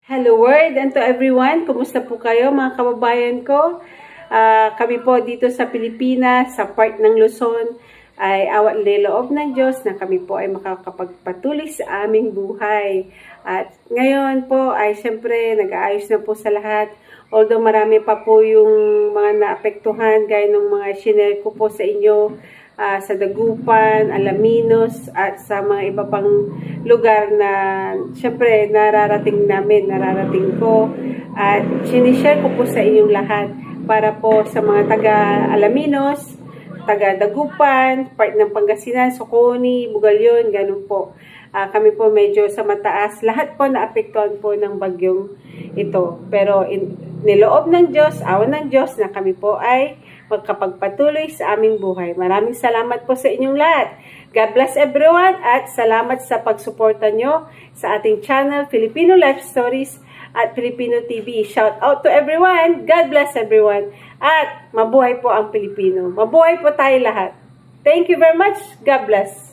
Hello world and to everyone. Kumusta po kayo mga kababayan ko? Kami po dito sa Pilipinas, sa part ng Luzon, ay awat loob ng Diyos na kami po ay makakapagpatuloy sa aming buhay. At ngayon po ay siyempre nag-aayos na po sa lahat. Although marami pa po yung mga naapektuhan gaya ng mga shinare ko po sa inyo sa Dagupan, Alaminos at sa mga iba pang lugar na syempre nararating ko at sinishare ko po sa inyong lahat para po sa mga taga Alaminos, taga Dagupan, part ng Pangasinan, Soconi, Bugalyon, ganun po. Kami po medyo sa mataas, lahat po naapektuhan po ng bagyong ito. Pero niloob ng Diyos, awan ng Diyos na kami po ay magkapagpatuloy sa aming buhay. Maraming salamat po sa inyong lahat. God bless everyone at salamat sa pagsuporta nyo sa ating channel, Filipino Life Stories at Filipino TV. Shout out to everyone. God bless everyone. At mabuhay po ang Pilipino. Mabuhay po tayo lahat. Thank you very much. God bless.